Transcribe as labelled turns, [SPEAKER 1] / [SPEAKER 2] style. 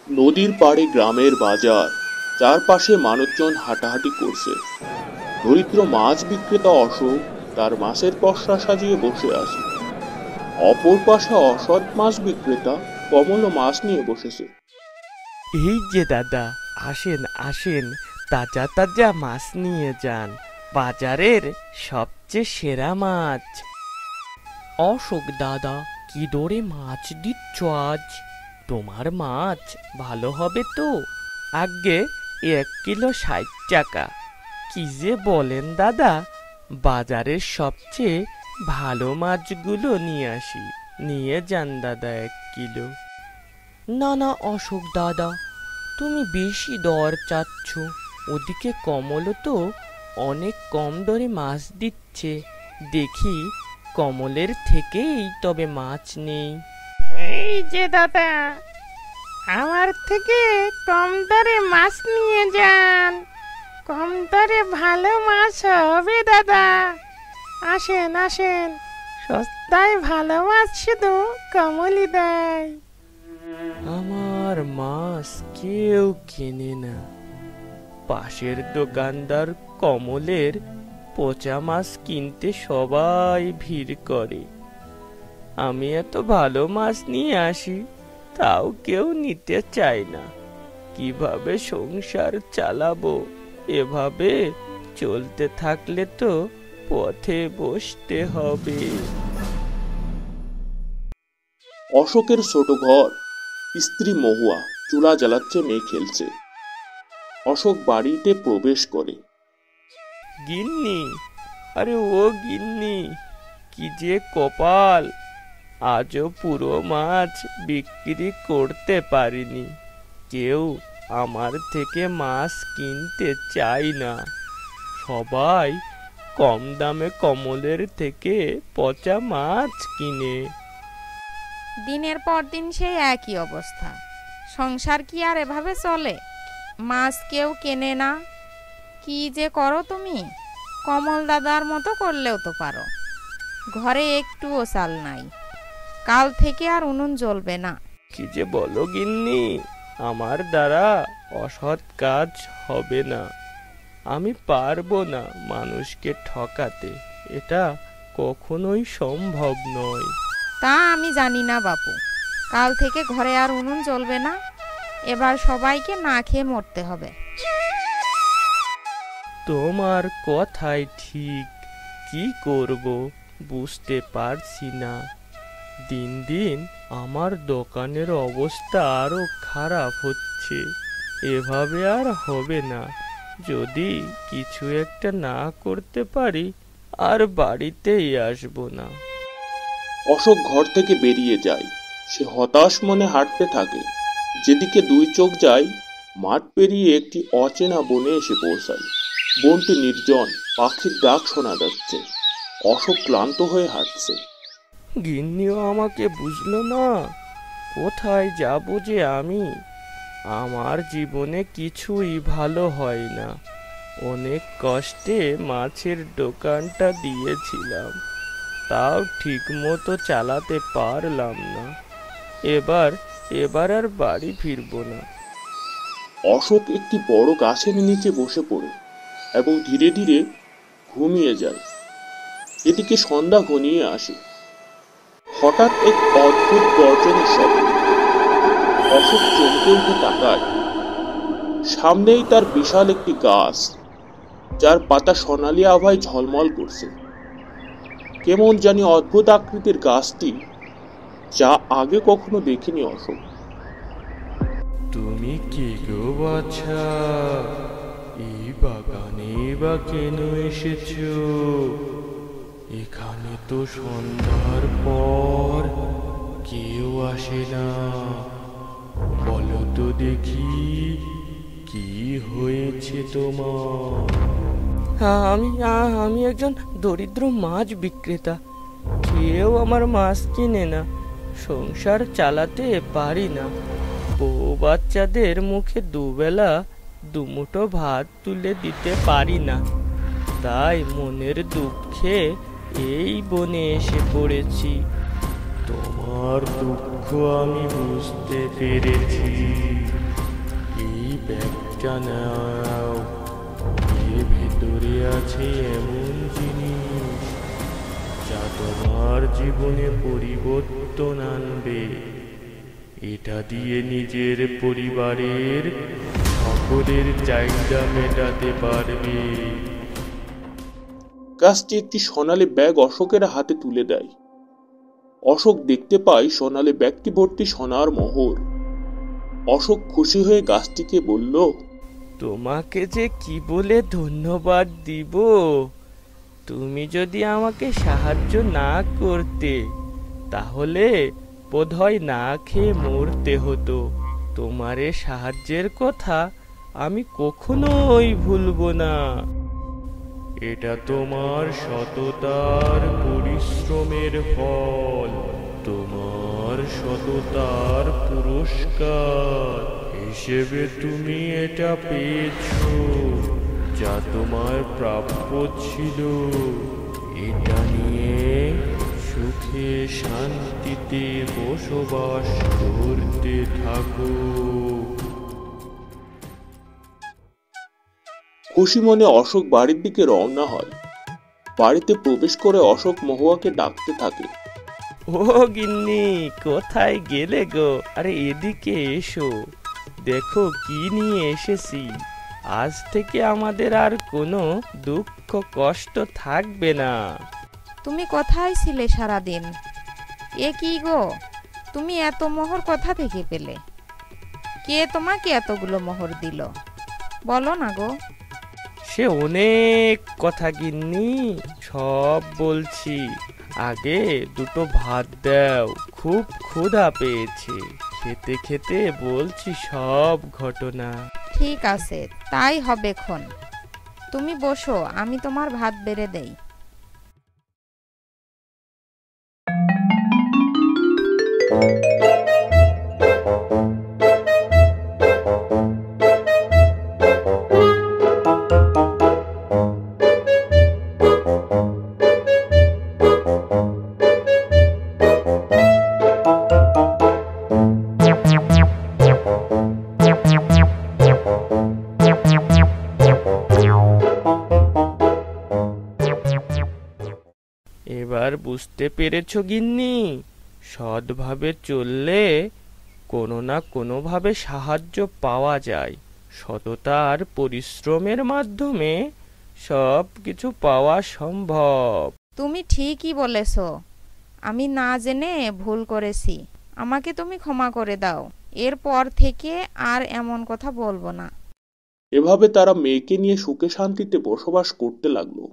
[SPEAKER 1] নদীর পাড়ে গ্রামের বাজার, চারপাশে মানুষজন হাঁটাহাঁটি করছে। দরিদ্র মাছ বিক্রেতা অশোক তার মাছের পসরা সাজিয়ে বসে আছে। অপর পাশে অসৎ মাছ বিক্রেতা কমলও মাছ নিয়ে বসেছে।
[SPEAKER 2] এই যে দাদা, আসেন আসেন, তাজা তাজা মাছ নিয়ে যান, বাজারের সবচেয়ে সেরা মাছ। অশোক দাদা, কি দরে মাছ দিচ্ছ আজ? তোমার মাছ ভালো হবে তো? আগে 1 কিলো 60 টাকা। কি যে বলেন দাদা, বাজারের সবচেয়ে ভালো মাছগুলো নিয়ে আসি, নিয়ে যান দাদা 1 কিলো। না না অশোক দাদা, তুমি বেশি দর চাচ্ছ। ওদিকে কমলও তো অনেক কম দরে মাছ দিচ্ছে, দেখি কমলের থেকেই তবে মাছ নেই।
[SPEAKER 3] এই যে দাদা, আমার থেকে কম দরে মাছ নিয়ে যান, কম দরে ভালো মাছ হবে দাদা। আসেন আসেন, সস্তায় ভালো মাছ শুধু কমলই দেয়।
[SPEAKER 2] আমার মাছ কেউ কেনে না। পাশের দোকানদার কমলের পচা মাছ কিনতে সবাই ভিড় করে। আমি এত ভালো মাছ নিয়ে আসি, তাও কেউ নিতে চায় না। কিভাবে সংসার চালাবো? এভাবে চলতে থাকলে তো পথে বসতে হবে।
[SPEAKER 1] অশোকের ছোট ঘর, স্ত্রী মহুয়া চুলা জ্বালাচ্ছে, মেয়ে খেলছে। অশোক বাড়িতে প্রবেশ করে।
[SPEAKER 2] গিন্নি, আরে ও গিন্নি, কি যে কপাল! আজও পুরো মাছ বিক্রি করতে পারিনি। কেউ আমার থেকে মাছ কিনতে চায় না। সবাই কম দামে কমলের থেকে পচা মাছ কিনে।
[SPEAKER 4] দিনের পর দিন সেই একই অবস্থা। সংসার কি আর এভাবে চলে? মাছ কেউ কেনে না। কি যে করো তুমি? কমল দাদার মতো করলেও তো পারো। ঘরে একটুও চাল নাই, কাল থেকে আর উনুন জ্বলবে না।
[SPEAKER 2] কি যে বলো গিন্নি, আমার দ্বারা অসৎ কাজ হবে না। আমি পারবো না মানুষকে ঠকাতে, এটা কখনোই সম্ভব নয়।
[SPEAKER 4] তা আমি জানি না বাপু, কাল থেকে ঘরে আর উনুন জ্বলবে না। এবার সবাইকে না খেয়ে মরতে হবে।
[SPEAKER 2] তোমার কথাই ঠিক, কি করব বুঝতে পারছি না। দিন দিন আমার দোকানের অবস্থা আরো খারাপ হচ্ছে। এভাবে আর হবে না। যদি কিছু একটা না করতে পারি, আর বাড়িতেই আসবো না।
[SPEAKER 1] অশোক ঘর থেকে বেরিয়ে যায়। সে হতাশ মনে হাঁটতে থাকে। যেদিকে দুই চোখ যায়, মাঠ পেরিয়ে একটি অচেনা বনে এসে পৌঁছায়। বনটি নির্জন, পাখির ডাক শোনা যাচ্ছে। অশোক ক্লান্ত হয়ে হাঁটছে।
[SPEAKER 2] গিন্নিও আমাকে বুঝলো না। কোথায় যাব যে আমি? আমার জীবনে কিছুই ভালো হয় না। অনেক কষ্টে মাছের দোকানটা দিয়েছিলাম, তাও ঠিক মতো চালাতে পারলাম না। এবার আর বাড়ি ফিরবো না।
[SPEAKER 1] অশোক একটি বড় গাছের নিচে বসে পড়ে এবং ধীরে ধীরে ঘুমিয়ে যায়। এদিকে সন্ধ্যা ঘনিয়ে আসে। হঠাৎ এক অদ্ভুত গর্জনের শব্দ। অশোক চমকে উঠে তাকায়। সামনেই তার বিশাল একটি গাছ, যার পাতা সোনালী আভায় ঝলমল করছে। কেমন জানি অদ্ভুত আকৃতির গাছটি, যা আগে কখনো দেখিনি অশোক।
[SPEAKER 2] তুমি কে গো বাছা? এই বাগানে বা কেন এসেছো? এখানে তো সন্ধ্যার পর কেউ আসে না। বলো তো দেখি, কি হয়েছে তোমার? আমি একজন দরিদ্র মাছ বিক্রেতা। কেউ আমার মাছ কিনে না। সংসার চালাতে পারি না। বউ বাচ্চাদের মুখে দুবেলা দুমুঠো ভাত তুলে দিতে পারি না। তাই মনের দুঃখে এই বনে এসে পড়েছি।
[SPEAKER 5] তোমার দুঃখ
[SPEAKER 2] দেখো আমি বুঝতে পেরেছি। এই ব্যাগটা নাও, এর ভেতরে আছে এমন জিনিস যা তোমার জীবনে পরিবর্তন আনবে। এটা দিয়ে নিজের পরিবারের সকলের চাহিদা মেটাতে পারবে।
[SPEAKER 1] গাছটি একটি সোনালী ব্যাগ অশোকের হাতে তুলে দেয়। অশোক দেখতে পায় সোনালী ব্যাগটি ভর্তি সোনার মোহর। অশোক খুশি হয়ে গাছটিকে বলল,
[SPEAKER 2] তোমাকে যে কি বলে ধন্যবাদ দিব। তুমি যদি আমাকে সাহায্য না করতে তাহলে বোধহয় না খেয়ে মরতে হতো। তোমার এ সাহায্যের কথা আমি কখনোই ভুলবো না। এটা তোমার সততার পরিশ্রমের ফল, তোমার সততার পুরস্কার হিসেবে তুমি এটা পেয়েছো, যা তোমার প্রাপ্য ছিল। এটা নিয়ে সুখে শান্তিতে বসবাস করতে থাকো।
[SPEAKER 1] খুশি মনে অশোক বাড়ির দিকে রওনা হয়। বাড়িতে প্রবেশ করে অশোক মহুয়াকে ডাকতে থাকে।
[SPEAKER 2] ও গিন্নি, কোথায় গেলে গো? আরে এদিকে এসো, দেখো কি নিয়ে এসেছি। আজ থেকে আমাদের আর কোনো দুঃখ কষ্ট থাকবে না।
[SPEAKER 4] তুমি কোথায় ছিলে সারাদিন? এ কি গো, তুমি এত মোহর কোথা থেকে পেলে? কে তোমাকে এতগুলো মোহর দিল? বলো না গো।
[SPEAKER 2] সে অনেক কথা গিন্নি, সব বলছি। আগে দুটো ভাত দাও, খুব ক্ষুধা পেয়েছে। খেতে খেতে বলছি সব ঘটনা।
[SPEAKER 4] ঠিক আছে, তাই হবে খন। তুমি বসো, আমি তোমার ভাত বেড়ে দেই।
[SPEAKER 2] এবার বুঝতে পেরেছো গিন্নি? সৎভাবে চললে কোনো না কোনোভাবে সাহায্য পাওয়া যায়। সততা আর পরিশ্রমের মাধ্যমে সব কিছু পাওয়া সম্ভব।
[SPEAKER 4] তুমি ঠিকই বলেছ। আমি না জেনে ভুল করেছি। আমাকে তুমি ক্ষমা করে দাও। এরপর থেকে আর এমন কথা বলবো না।
[SPEAKER 1] এভাবে তারা মেয়েকে নিয়ে সুখে শান্তিতে বসবাস করতে লাগলো।